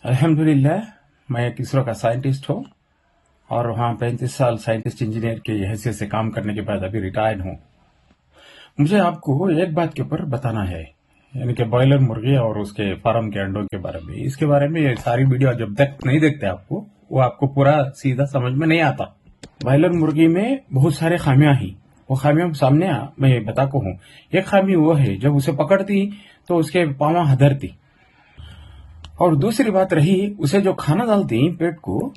अल्हम्दुलिल्लाह, मैं एक इसरो का साइंटिस्ट हूँ और वहाँ 35 साल साइंटिस्ट इंजीनियर की हैसियत से काम करने के बाद अभी रिटायर्ड हूँ। मुझे आपको एक बात के ऊपर बताना है, यानी कि बॉयलर मुर्गी और उसके फार्म के अंडों के बारे में। इसके बारे में ये सारी वीडियो जब तक नहीं देखते आपको, वो आपको पूरा सीधा समझ में नहीं आता। बॉयलर मुर्गी में बहुत सारे खामियां ही, वो खामियां सामने मैं बताको हूँ। एक खामी वो है जब उसे पकड़ती तो उसके पाँव हदरती, और दूसरी बात रही उसे जो खाना डालती पेट को,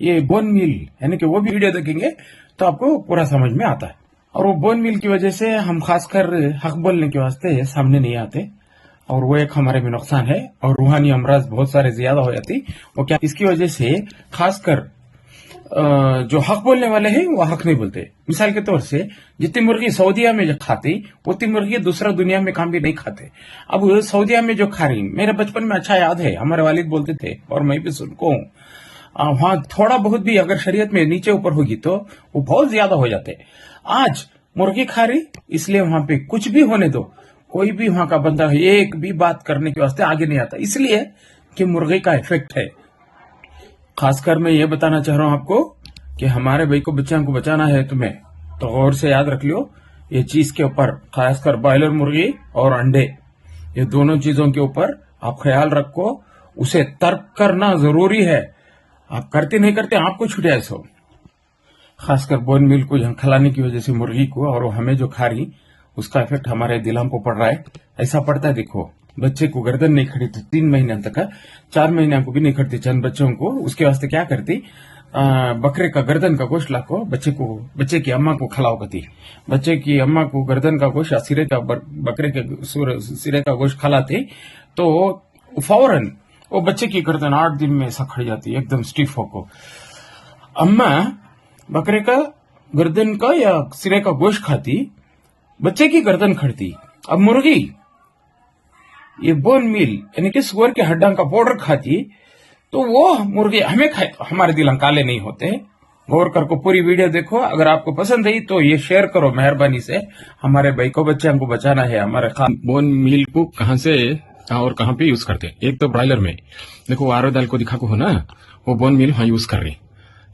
ये बोन मील, यानी कि वो भी वीडियो देखेंगे तो आपको पूरा समझ में आता है। और वो बोन मील की वजह से हम खासकर हक बोलने के वास्ते सामने नहीं आते, और वो एक हमारे में नुकसान है। और रूहानी अमराज बहुत सारे ज्यादा हो जाती, वो क्या इसकी वजह से खासकर जो हक बोलने वाले हैं वो हक नहीं बोलते। मिसाल के तौर से जितनी मुर्गी सऊदीया में जो खाती उतनी मुर्गी दूसरा दुनिया में काम भी नहीं खाते। अब सऊदीया में जो खा रही, मेरे बचपन में अच्छा याद है, हमारे वालिद बोलते थे और मैं भी सुनको हूँ, वहां थोड़ा बहुत भी अगर शरीयत में नीचे ऊपर होगी तो वो बहुत ज्यादा हो जाते। आज मुर्गी खा रही, इसलिए वहां पे कुछ भी होने दो, कोई भी वहां का बंदा एक भी बात करने के वास्ते आगे नहीं आता, इसलिए कि मुर्गी का इफेक्ट है। खासकर मैं ये बताना चाह रहा हूं आपको कि हमारे भाई को बच्चों को बचाना है तुम्हें, तो गौर से याद रख लियो ये चीज के ऊपर, खासकर बॉयलर मुर्गी और अंडे, ये दोनों चीजों के ऊपर आप ख्याल रखो। उसे तर्क करना जरूरी है, आप करते नहीं करते आपको छुटे सो। खासकर बोन मिल को खिलाने की वजह से मुर्गी को, और हमें जो खा रही उसका इफेक्ट हमारे दिलों को पड़ रहा है। ऐसा पड़ता है, देखो बच्चे को गर्दन नहीं खड़ी थी 3 महीने तक, 4 महीने को भी नहीं खड़ती चंद बच्चों को। उसके वास्ते क्या करती, बकरे का गर्दन का गोश्त लाको बच्चे की अम्मा को खिलाओ करती। बच्चे की अम्मा को गर्दन का गोश्त या सिरे का बकरे के सिरे का गोश्त खिलाते तो फौरन वो बच्चे की गर्दन 8 दिन में ऐसा खड़ी जाती एकदम स्टिफ होको। अम्मा बकरे का गर्दन का या सिरे का गोश्त खाती, बच्चे की गर्दन खड़ती। अब मुर्गी ये बोन मील यानी कि सुअर के हड्डा का पाउडर खाती, तो वो मुर्गी हमें खाए तो हमारे दिल काले नहीं होते। गौर करके पूरी वीडियो देखो, अगर आपको पसंद आई तो ये शेयर करो मेहरबानी से। हमारे भाई को बच्चों को बचाना है। हमारे बोन मील को कहां से और कहां पे यूज करते हैं? एक तो ब्रॉयलर में देखो, आरो दाल को दिखा को हो ना, वो बोन मील वहां यूज कर रही।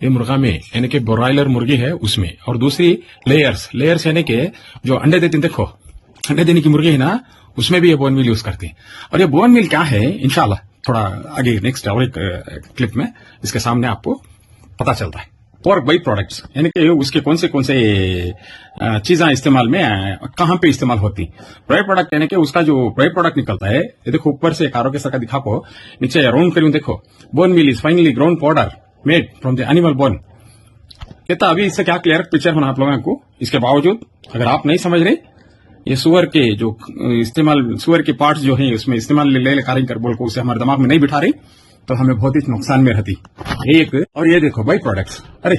ये मुर्गा में यानी कि ब्रॉयलर मुर्गी है उसमें। और दूसरी लेयर्स यानी कि जो अंडे देती, देखो अंडे देने की मुर्गी है ना, उसमें भी ये बोन मील यूज करती है। और ये बोन मील क्या है, इंशाल्लाह थोड़ा आगे नेक्स्ट और एक क्लिप में इसके सामने आपको पता चलता है। पोर्क बाई प्रोडक्ट्स यानी कि उसके कौन से चीजें इस्तेमाल में कहां पे इस्तेमाल होती। बाई प्रोडक्ट यानी कि उसका जो बाई प्रोडक्ट निकलता है, ये देखो ऊपर से कारो के सर का दिखा को नीचे राउंड करूं, देखो bone meal is finely ground powder made from the animal bone. कहता अभी इससे क्या क्लियर पिक्चर बना आप लोगों को। इसके बावजूद अगर आप नहीं समझ रहे, ये सुअर के जो इस्तेमाल, सुअर के पार्ट्स जो हैं उसमें इस्तेमाल ले कार्य कर बोल को उसे हमारे दिमाग में नहीं बिठा रही, तो हमें बहुत ही नुकसान में रहती एक। और ये देखो बाई प्रोडक्ट्स, अरे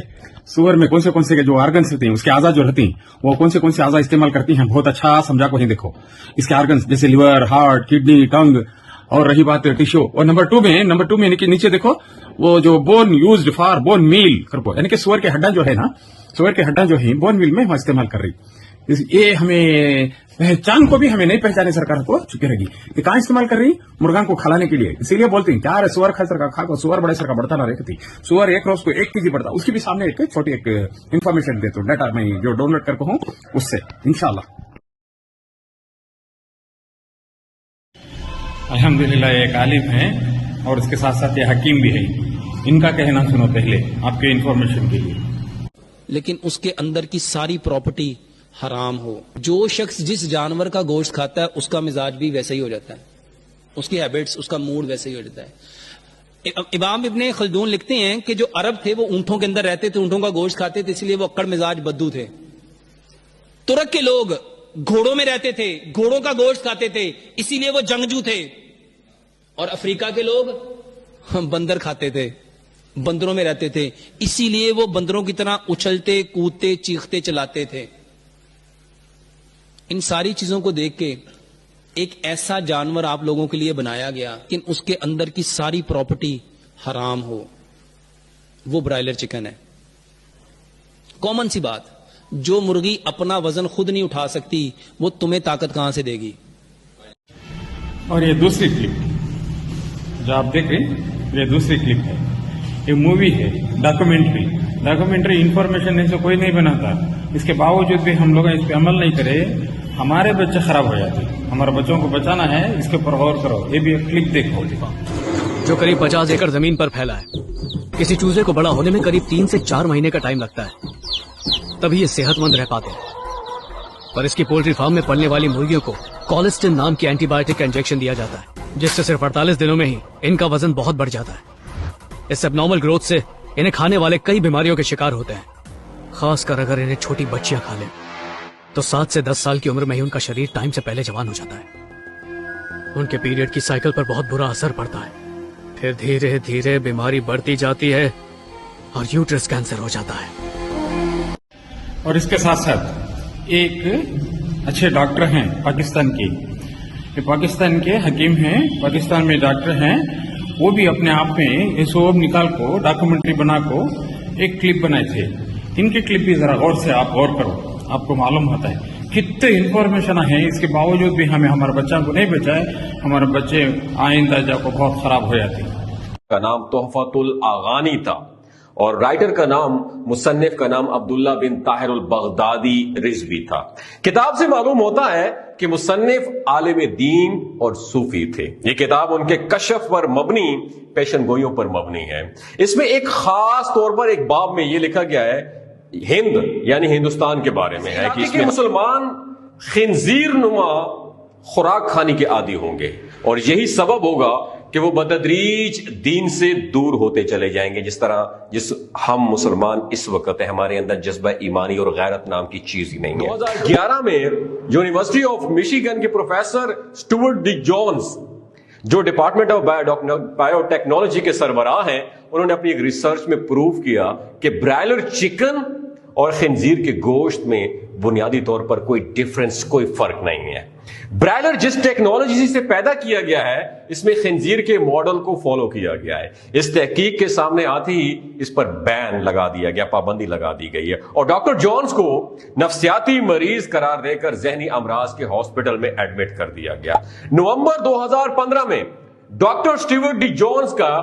सुअर में कौन से के जो ऑर्गन्स रहते हैं, उसके आजा जो रहती हैं, वो कौन से आजा इस्तेमाल करती हैं, बहुत अच्छा समझा को ही देखो। इसके ऑर्गन्स जैसे लिवर, हार्ट, किडनी, टंग, और रही बात टिश्यू। और नंबर टू में नीचे देखो वो जो bone used for bone meal करको, यानी कि सुअर के हड्डा जो है ना, सुअर के हड्डा जो है बोन मील में इस्तेमाल कर रही। ये हमें पहचान को भी हमें नहीं पहचाने सरकार को चुकी रहेगी कि कहां इस्तेमाल कर रही मुर्गा को खिलाने के लिए। इसीलिए बोलती हैं क्या है, सुअर खा सर का खा को सुअर बड़े सर का बढ़ता ना रहती। सुअर एक रोज को 1 kg बढ़ता, उसकी भी सामने एक छोटी एक इन्फॉर्मेशन देता हूं, डाटा मैं जो डाउनलोड करके हूं उससे इंशाल्लाह। अल्हम्दुलिल्लाह एक आलिम है और उसके साथ साथ ये हकीम भी है। इनका कहना सुनो पहले आपके इन्फॉर्मेशन के लिए। लेकिन उसके अंदर की सारी प्रॉपर्टी हराम हो। जो शख्स जिस जानवर का गोश्त खाता है उसका मिजाज भी वैसा ही हो जाता है, उसकी हैबिट्स, उसका मूड वैसा ही हो जाता है। इमाम इब्ने खल्दून लिखते हैं कि जो अरब थे वो ऊंटों के अंदर रहते थे, ऊंटों का गोश्त खाते थे, इसलिए वो अक्कड़ मिजाज बद्दू थे। तुर्क के लोग घोड़ों में रहते थे, घोड़ों का गोश्त खाते थे, इसीलिए वो जंगजू थे। और अफ्रीका के लोग बंदर खाते थे, बंदरों में रहते थे, इसीलिए वो बंदरों की तरह उछलते, कूदते, चीखते, चलाते थे। इन सारी चीजों को देख के एक ऐसा जानवर आप लोगों के लिए बनाया गया कि उसके अंदर की सारी प्रॉपर्टी हराम हो, वो ब्रायलर चिकन है। कॉमन सी बात, जो मुर्गी अपना वजन खुद नहीं उठा सकती वो तुम्हें ताकत कहां से देगी। और ये दूसरी क्लिप जो आप देख रहे हैं, ये दूसरी क्लिप है। ये मूवी है, डॉक्यूमेंट्री इंफॉर्मेशन ऐसे कोई नहीं बनाता। इसके बावजूद भी हम लोग इस पे अमल नहीं करे, हमारे बच्चे खराब हो जाते। हमारे बच्चों को बचाना है, इसके ऊपर गौर करो। ये भी एक क्लिप देखो। जो करीब 50 एकड़ जमीन पर फैला है। किसी चूजे को बड़ा होने में करीब 3 से 4 महीने का टाइम लगता है, तभी ये सेहतमंद रह पाते हैं। पर इसकी पोल्ट्री फार्म में पलने वाली मुर्गियों को कोलेस्टिन नाम की एंटीबायोटिक का इंजेक्शन दिया जाता है, जिससे सिर्फ 48 दिनों में ही इनका वजन बहुत बढ़ जाता है। इस एबनॉर्मल ग्रोथ से इन्हें खाने वाले कई बीमारियों के शिकार होते हैं। खासकर अगर इन्हें छोटी बच्चियां खा लें तो 7 से 10 साल की उम्र में ही उनका शरीर टाइम से पहले जवान हो जाता है। उनके पीरियड की साइकिल पर बहुत बुरा असर पड़ता है। फिर धीरे धीरे बीमारी बढ़ती जाती है और यूट्रस कैंसर हो जाता है। और इसके साथ साथ एक अच्छे डॉक्टर हैं पाकिस्तान के, ये पाकिस्तान के हकीम हैं, पाकिस्तान में डॉक्टर हैं। वो भी अपने आप में ये सब निकाल को डॉक्यूमेंट्री बना को एक क्लिप बनाए थे। इनके क्लिप भी जरा गौर से आप गौर करो, आपको मालूम होता है कितने इन्फॉर्मेशन है। इसके बावजूद भी हमें हमारे बच्चों को नहीं बचाए, हमारे बच्चे आइंदा जाको बहुत खराब हो जाते। का नाम तोहफतुल आगानी था और राइटर का नाम, मुसन्निफ का नाम अब्दुल्ला बिन ताहिरुल बगदादी रिजवी था। किताब से मालूम होता है कि मुसन्निफ आलिम दीन और सूफी थे। ये किताब उनके कशफ पर मबनी, पेशन गोइयों पर मबनी है। इसमें एक खास तौर पर एक बाब में यह लिखा गया है, हिंद यानी हिंदुस्तान के बारे में है कि इसमें मुसलमान खिंजीर नुमा खुराक खाने के आदी होंगे और यही सबब होगा कि वो बतदरीज दीन से दूर होते चले जाएंगे। जिस तरह हम मुसलमान इस वक्त है, हमारे अंदर जज्बा ईमानी और गैरत नाम की चीज ही नहीं है। 2011 में यूनिवर्सिटी ऑफ मिशिगन के प्रोफेसर स्टुअर्ट डी जोन्स, जो डिपार्टमेंट ऑफ बायोटेक्नोलॉजी के सरबराह हैं, उन्होंने अपनी एक रिसर्च में प्रूव किया कि ब्रायलर चिकन और खिंजीर के गोश्त में बुनियादी तौर पर कोई डिफरेंस, कोई फर्क नहीं है। ब्रायलर जिस टेक्नोलॉजी से पैदा किया गया है, इसमें खिंजीर के मॉडल को फॉलो किया गया है। इस तहकीक के सामने आते ही इस पर बैन लगा दिया गया, पाबंदी लगा दी गई है और डॉक्टर जॉन्स को नफ्सियाती मरीज करार देकर जहनी अमराज के हॉस्पिटल में एडमिट कर दिया गया। नवंबर 2015 में डॉक्टर स्टीवर्ट डी जोन्स का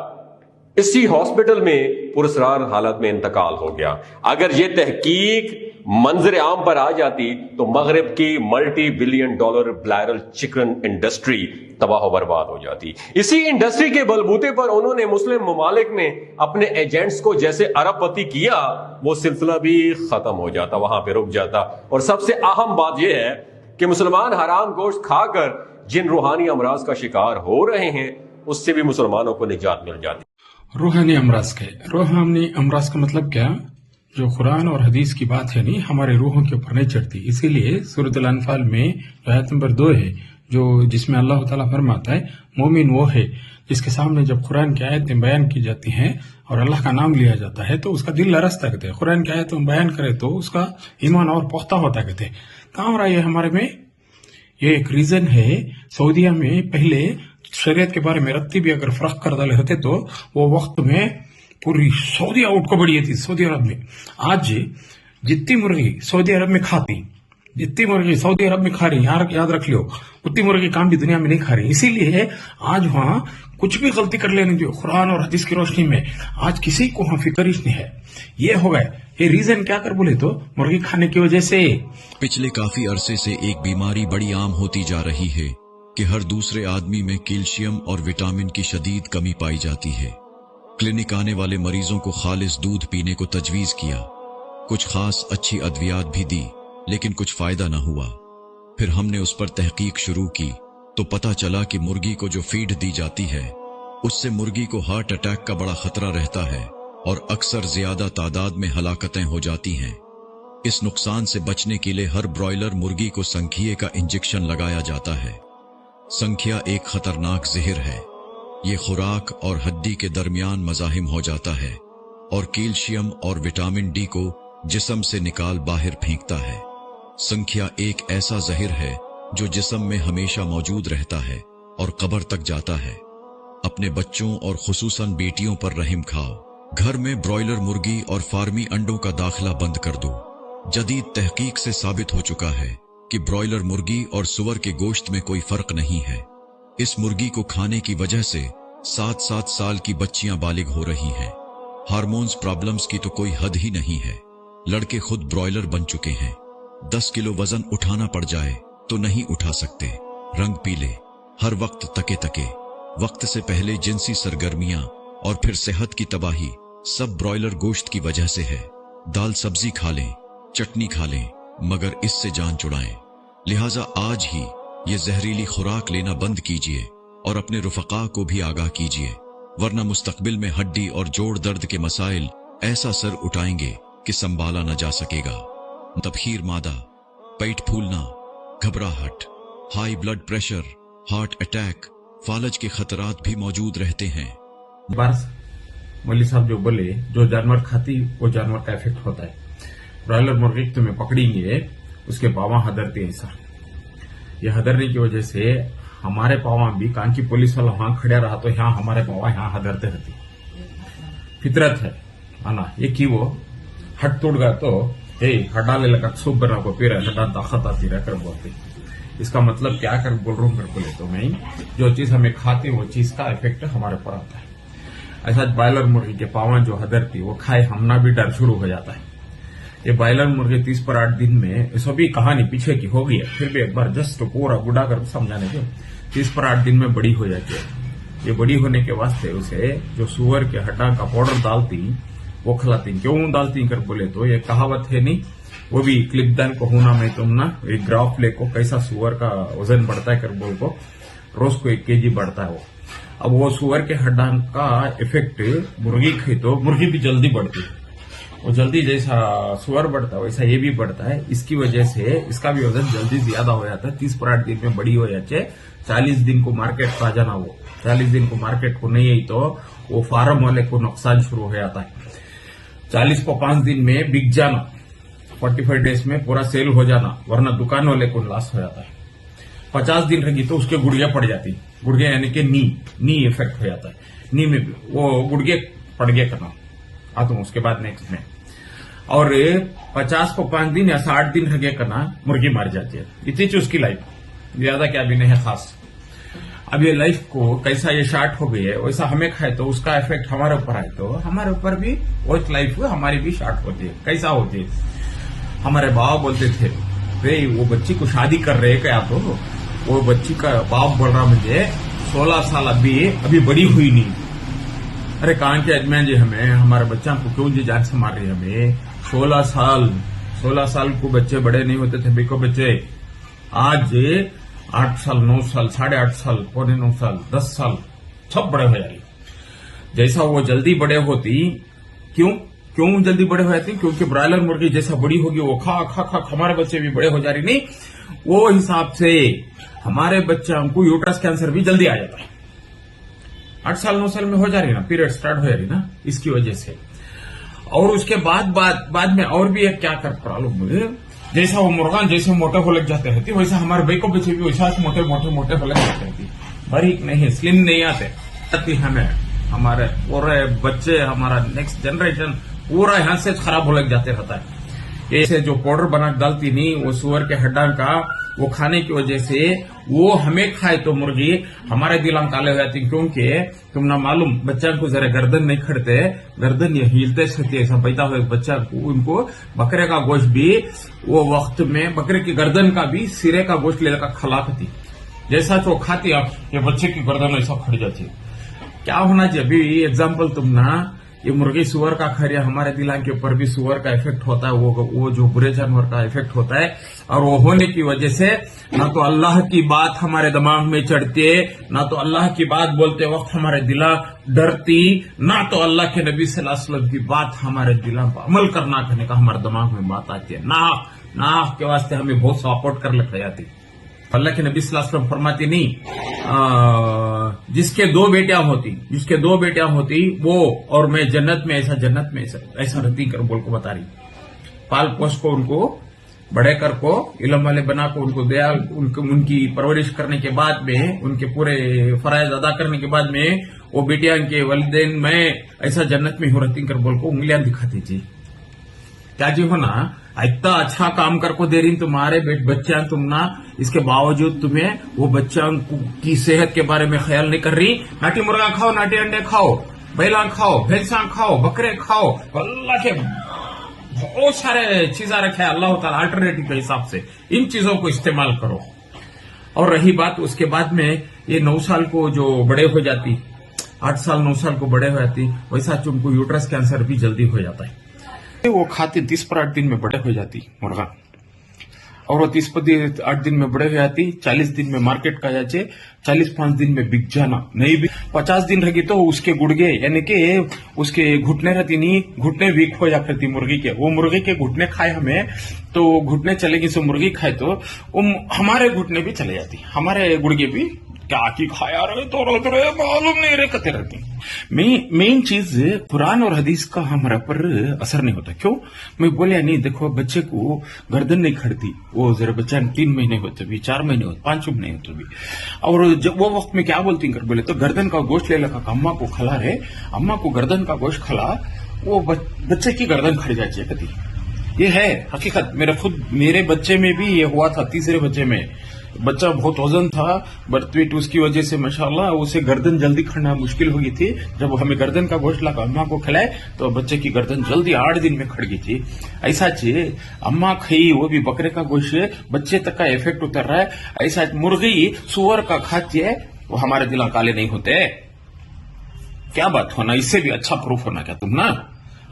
इसी हॉस्पिटल में पुरस्कार हालत में इंतकाल हो गया। अगर यह तहकीक मंजर आम पर आ जाती तो मगरिब की $multi-billion ब्रायलर चिकन इंडस्ट्री तबाह बर्बाद हो जाती। इसी इंडस्ट्री के बलबूते पर उन्होंने मुस्लिम ममालिक में अपने एजेंट्स को जैसे अरबपति किया, वो सिलसिला भी खत्म हो जाता, वहां पे रुक जाता। और सबसे अहम बात यह है कि मुसलमान हराम गोश्त खाकर जिन रूहानी अमराज का शिकार हो रहे हैं, उससे भी मुसलमानों को निजात मिल जाती। रूहानी अमराज का मतलब क्या? जो कुरान और हदीस की बात है नहीं, हमारे रूहों के ऊपर नहीं चढ़ती। इसीलिए सूरत अल-अनफाल में आयत नंबर 2 है, जो जिसमें अल्लाह ताला फरमाता है मोमिन वो है जिसके सामने जब कुरान की आयतें बयान की जाती हैं और अल्लाह का नाम लिया जाता है तो उसका दिल लरसता कहते हैं। कुरान की आयतें बयान करे तो उसका ईमान और पुख्ता होता कहते हैं। कहाँ हो रहा है हमारे में? ये एक रीजन है। सऊदीया में पहले शरीयत के बारे में रत्ती भी अगर फर्क कर डाले रहते तो वो वक्त में पूरी सऊदी आउट को बढ़ी थी। सऊदी अरब में आज जितनी मुर्गी सऊदी अरब में खाती, जितनी मुर्गी सऊदी अरब में खा रही, याद रख लो, उतनी मुर्गी काम भी दुनिया में नहीं खा रही। इसीलिए आज वहां कुछ भी गलती कर लेने दो कुरान और हदीस की रोशनी में, आज किसी को वहां फिक्रिश नहीं है। ये हो गए। ये रीजन क्या कर बोले तो मुर्गी खाने की वजह से। पिछले काफी अरसे से एक बीमारी बड़ी आम होती जा रही है कि हर दूसरे आदमी में कैल्शियम और विटामिन की शदीद कमी पाई जाती है। क्लिनिक आने वाले मरीजों को खालिस दूध पीने को तजवीज किया, कुछ खास अच्छी अद्वियात भी दी, लेकिन कुछ फायदा न हुआ। फिर हमने उस पर तहकीक शुरू की तो पता चला कि मुर्गी को जो फीड दी जाती है उससे मुर्गी को हार्ट अटैक का बड़ा खतरा रहता है और अक्सर ज्यादा तादाद में हलाकतें हो जाती हैं। इस नुकसान से बचने के लिए हर ब्रॉयलर मुर्गी को संखिए का इंजेक्शन लगाया जाता है। संख्या एक खतरनाक जहर है। ये खुराक और हड्डी के दरमियान मज़ाहिम हो जाता है और कैल्शियम और विटामिन डी को जिस्म से निकाल बाहर फेंकता है। संख्या एक ऐसा जहर है जो जिस्म में हमेशा मौजूद रहता है और कब्र तक जाता है। अपने बच्चों और खुसूसन बेटियों पर रहम खाओ। घर में ब्रॉयलर मुर्गी और फार्मी अंडों का दाखिला बंद कर दो। जदीद तहकीक से साबित हो चुका है कि ब्रॉयलर मुर्गी और सुअर के गोश्त में कोई फर्क नहीं है। इस मुर्गी को खाने की वजह से 7-7 साल की बच्चियां बालिग हो रही हैं। हार्मोन्स प्रॉब्लम्स की तो कोई हद ही नहीं है। लड़के खुद ब्रॉयलर बन चुके हैं। 10 किलो वजन उठाना पड़ जाए तो नहीं उठा सकते। रंग पीले, हर वक्त तके तके, वक्त से पहले जिनसी सरगर्मियां और फिर सेहत की तबाही, सब ब्रॉयलर गोश्त की वजह से है। दाल सब्जी खा लें, चटनी खा लें, मगर इससे जान छुड़ाएं। लिहाजा आज ही ये जहरीली खुराक लेना बंद कीजिए और अपने रुफका को भी आगाह कीजिए, वरना मुस्तकबिल में हड्डी और जोड़ दर्द के मसाइल ऐसा सर उठाएंगे कि संभाला न जा सकेगा। तबखीर मादा, पेट फूलना, घबराहट, high blood pressure, heart attack, फालज के खतरात भी मौजूद रहते हैं। बस मौली साहब जो बोले, जो जानवर खाती वो जानवर का इफेक्ट होता है। ब्रॉयलर मुर्गी तुम्हें पकड़ेंगे, उसके पावा हदरते हैं सर। ये हदरने की वजह से हमारे पावा भी कान की पुलिस वाला वहां खड़ा रहा तो यहाँ हमारे पावा यहाँ हदरते रहती। फितरत है आना ये की वो हट तोड़ गया तो हटा ले लगा सूप बना को पी रहा हटा ताकत आती रह कर बोलते। इसका मतलब क्या कर बोल रहा हूँ मेरे को ले तो मैं, जो चीज हमें खाते वो चीज का इफेक्ट हमारे ऊपर आता है। ऐसा ब्रॉयलर मुर्गी के पावा जो हदरती वो खाए हमना भी डर शुरू हो जाता है। ये ब्रॉयलर मुर्गी 30 पर 8 दिन में, इस भी कहानी पीछे की हो गई है, फिर भी एक बार जस्ट पूरा गुड़ा कर समझाने के, 30 पर 8 दिन में बड़ी हो जाती है। ये बड़ी होने के वास्ते उसे जो सुअर के हड्डा का पाउडर डालती वो खिलाती। क्यों डालती कर बोले तो ये कहावत है नहीं, वो भी क्लिपदान को होना में तुम ना एक ग्राफ ले को कैसा सुअर का वजन बढ़ता है कर बोल को रोज को 1 kg बढ़ता है वो। अब वो सुअर के हड्डा का इफेक्ट मुर्गी खाई तो मुर्गी भी जल्दी बढ़ती है। वो जल्दी जैसा सुअर बढ़ता है वैसा ये भी बढ़ता है। इसकी वजह से इसका भी वजन जल्दी ज्यादा हो जाता है। 30 पर 8 दिन में बड़ी हो जाती है। 40 दिन को मार्केट आ जाना, वो 40 दिन को मार्केट को नहीं आई तो वो फार्म वाले को नुकसान शुरू हो जाता है। 40 को 5 दिन में बिक जाना, 45 डेज में पूरा सेल हो जाना, वरना दुकान वाले को लॉस हो जाता है। 50 दिन रहेगी तो उसके गुड़िया पड़ जाती, गुड़िया यानी कि नी इफेक्ट हो जाता है। नी में वो गुड़गे पड़ गए करना आता हूं उसके बाद नेक्स्ट में। और 50 को 5 दिन या 60 दिन रह गए करना मुर्गी मर जाती है। इतनी ची उसकी लाइफ, ज्यादा क्या भी नहीं है खास। अब ये लाइफ को कैसा ये शार्ट हो गई है, वैसा हमें खाए तो उसका इफेक्ट हमारे ऊपर आए तो हमारे ऊपर भी वो लाइफ हमारी भी शार्ट होती है। कैसा होती है, हमारे बाप बोलते थे भाई वो बच्ची को शादी कर रहे क्या, तो वो बच्ची का बाप बोल रहा मुझे 16 साल अभी बड़ी हुई नहीं। अरे कहां के अजमान जी, हमें हमारे बच्चा को क्यों जी जान से मार रही है हमें। 16 साल को बच्चे बड़े नहीं होते थे बिको बच्चे। आज 8 साल 9 साल 8.5 साल 9.5 साल 10 साल सब बड़े हो जा रही। जैसा वो जल्दी बड़े होती, क्यों जल्दी बड़े हो जाती, क्योंकि ब्रॉयलर मुर्गी जैसा बड़ी होगी वो खा हमारे बच्चे भी बड़े हो जा रही। नहीं, वो हिसाब से हमारे बच्चा को यूट्रस कैंसर भी जल्दी आ जाता है। 8 साल 9 साल में हो जा रही ना, पीरियड स्टार्ट हो जा रही ना, इसकी वजह से। और उसके बाद में और भी एक क्या कर प्रॉब्लम, जैसा वो मुर्गा जैसे मोटे हो लग जाते रहती, वैसा हमारे भाई को बच्चे भी वैसा मोटे हो लग जाते रहती। बारीक नहीं, स्लिम नहीं आते। हमें हमारे पूरे बच्चे, हमारा नेक्स्ट जनरेशन पूरा यहाँ से खराब हो लग जाते रहता है। ऐसे जो पाउडर बना डालती नहीं वो सुअर के हड्डा का, वो खाने की वजह से वो हमें खाए तो मुर्गी हमारे दिल काले हो जाती। क्योंकि तुम ना मालूम बच्चा को जरा गर्दन नहीं खड़ते, गर्दन ये हिलते रहती, ऐसा पैदा हुए बच्चा को, उनको बकरे का गोश्त भी वो वक्त में बकरे की गर्दन का भी सिरे का गोश्त लेकर खिलाती। जैसा तो खाती आप ये बच्चे की गर्दन ऐसा खड़ जाती। क्या होना चाहिए, अभी एग्जाम्पल तुम ना ये मुर्गी सुअर का खा रही, हमारे दिल के ऊपर भी सुअर का इफेक्ट होता है। वो जो बुरे जानवर का इफेक्ट होता है, और वो होने की वजह से ना तो अल्लाह की बात हमारे दिमाग में चढ़ती है, ना तो अल्लाह की बात बोलते वक्त हमारे दिला डरती, ना तो अल्लाह के नबी सल्लल्लाहु अलैहि वसल्लम की बात हमारे दिला पर अमल करना करने का हमारे दिमाग में बात आती है। ना के वास्ते हमें बहुत सपोर्ट कर लग जाती। अल्लाह के नबी सल्लल्लाहु अलैहि वसल्लम फरमाती नहीं, जिसके 2 बेटियां होती वो और मैं जन्नत में ऐसा रहती कर बोल को बता रही। पाल पोस को उनको बड़े कर को इल्म वाले बना को उनको दया उनकी परवरिश करने के बाद में, उनके पूरे फराइज अदा करने के बाद में वो बेटियां के वालिदैन में ऐसा जन्नत में हो रहती कर बोल को उंगलियां दिखाती थी। क्या जी होना, इतना अच्छा काम कर को दे रही तुम्हारे बच्चा, तुम ना इसके बावजूद तुम्हें वो बच्चा की सेहत के बारे में ख्याल नहीं कर रही। नाटी मुर्गा खाओ, नाटी अंडे खाओ, बैला खाओ, भैंसा खाओ, बकरे खाओ, अल्लाह के बहुत सारे चीजें रखे हैं अल्लाह ताला अल्टरनेटिव के हिसाब से, इन चीजों को इस्तेमाल करो। और रही बात उसके बाद में ये 9 साल को जो बड़े हो जाती, 8 साल 9 साल को बड़े हो जाती, वैसा उनको यूट्रस कैंसर भी जल्दी हो जाता है। वो खाती 30 पर 8 दिन में बड़े हो जाती मुर्गा, और वो 30 पर 8 दिन में बड़े हो जाती, 40 दिन में मार्केट का जाचे, 45 दिन में बिक जाना। नहीं भी 50 दिन रहेगी तो उसके गुड़गे यानी कि उसके घुटने रहती नहीं, घुटने वीक हो जा करती मुर्गी के। वो मुर्गी के घुटने खाए हमें तो घुटने चलेगी, सो मुर्गी खाए तो वो हमारे घुटने भी चले जाती, हमारे गुड़गे भी क्या की खाया रहे तो मालूम नहीं रहे कते रहती। मेन चीज कुरान और हदीस का हमारे पर असर नहीं होता। क्यों मैं बोलिया नहीं, देखो बच्चे को गर्दन नहीं खड़ती, वो जरा बच्चा 3 महीने होते भी, 4 महीने होते, 5 महीने होते भी, और जब वो वक्त में क्या बोलती कर बोले तो गर्दन का गोश्त ले लगा, अम्मा को खिला रहे, अम्मा को गर्दन का गोश्त खिला, वो बच्चे की गर्दन खड़ जाती है कभी। ये है हकीकत, मेरे बच्चे में भी ये हुआ था। तीसरे बच्चे में बच्चा बहुत वजन था, बर्थ वेट उसकी वजह से माशाल्लाह उसे गर्दन जल्दी खड़ना मुश्किल हो गई थी। जब हमें गर्दन का गोश्त लगा अम्मा को खिलाए तो बच्चे की गर्दन जल्दी 8 दिन में खड़ गई थी। ऐसा चाहिए अम्मा खाई, वो भी बकरे का गोश्त, बच्चे तक का इफेक्ट उतर रहा है। ऐसा मुर्गी सुअर का खाती है, वो हमारे दिल काले नहीं होते। क्या बात होना, इससे भी अच्छा प्रूफ होना क्या तुम ना।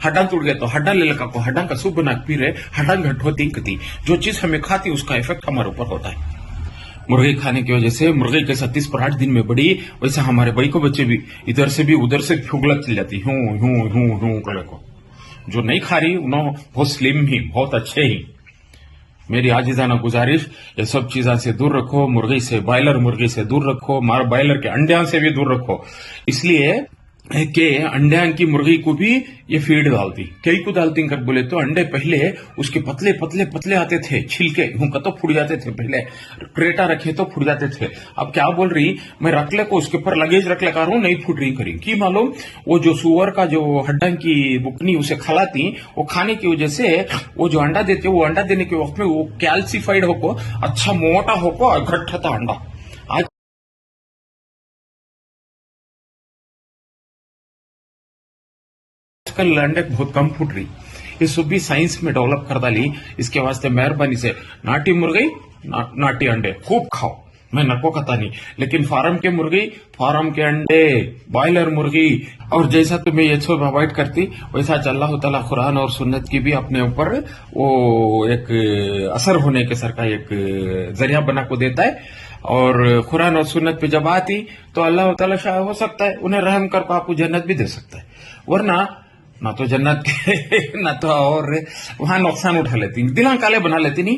हड्डा टूट गया तो हड्डा ले लगा को हड्डा का सूप बना पी रहे, हड्डा घट होती कती, जो चीज हमें खाती उसका इफेक्ट हमारे ऊपर होता है। मुर्गी खाने की वजह से मुर्गी के 30 पर 8 दिन में बड़ी, वैसे हमारे भाई को बच्चे भी इधर से भी उधर से फुगलत चल जाती हूं हूं हूं हूं करे को। जो नहीं खा रही उन्होंने बहुत स्लिम ही, बहुत अच्छे ही। मेरी आजिजाना गुजारिश, ये सब चीजों से दूर रखो, मुर्गी से, बॉयलर मुर्गी से दूर रखो, बॉयलर के अंडे से भी दूर रखो। इसलिए के अंडे की मुर्गी को भी ये फीड डालती, कई को डालती कर बोले तो अंडे पहले उसके पतले पतले पतले आते थे, छिलके हुँ तो फूट जाते थे, पहले क्रेटा रखे तो फूट जाते थे। अब क्या बोल रही, मैं रखले को उसके ऊपर लगेज रख लगा रहा हूं, नहीं फूट रही करी की मालूम। वो जो सुअर का जो हड्डा की बुकनी उसे खिलाती, वो खाने की वजह से वो जो अंडा देते, वो अंडा देने के वक्त में वो कैल्सिफाइड होको, अच्छा मोटा होको, घट्ट था अंडा। आजकल अंडे बहुत कम फूट रही, ये सब भी साइंस में डेवलप कर डाली। इसके वास्ते मेहरबानी से नाटी मुर्गी नाटी अंडे खूब खाओ, मैं नको कहता नहीं, लेकिन फार्म के मुर्गी, फार्म के अंडे, बॉयलर मुर्गी, और जैसा तुम्हें ये सब अवॉइड करती वैसा अल्लाह ताला कुरान और सुन्नत की भी अपने ऊपर वो एक असर होने के सर का एक जरिया बना को देता है। और कुरान और सुन्नत पे जब आती तो अल्लाह ताला शायद हो सकता है उन्हें रहम कर आपको जन्नत भी दे सकता है, वरना ना तो जन्नत के ना तो और वहां नुकसान उठा लेती, दिल काले बना लेती। नहीं,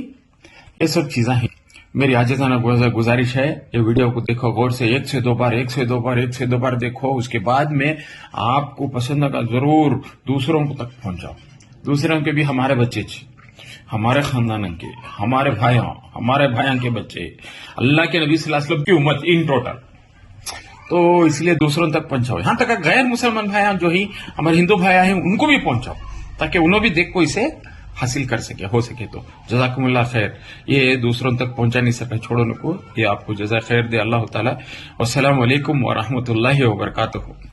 ये सब चीजें हैं। मेरी आजिज़ाना गुजारिश है, ये वीडियो को देखो गौर से, 1 से 2 बार देखो, उसके बाद में आपको पसंद आगा जरूर दूसरों को तक पहुंचाओ। दूसरों के भी हमारे बच्चे, हमारे खानदान के, हमारे भाइयों के बच्चे, अल्लाह के नबी सल्लल्लाहु अलैहि वसल्लम की उम्मत इन टोटल, तो इसलिए दूसरों तक पहुंचाओ। यहां तक गैर मुसलमान भाइयां जो ही हमारे हिंदू भाइयां हैं उनको भी पहुंचाओ, ताकि उन्होंने भी देख को इसे हासिल कर सके, हो सके तो। जज़ाकुमुल्लाह खैर। ये दूसरों तक पहुंचा नहीं सका, छोड़ो नको, ये आपको जज़ा खैर दे अल्लाह ताला। वस्सलामु अलैकुम व रहमतुल्लाहि व बरकातुहू।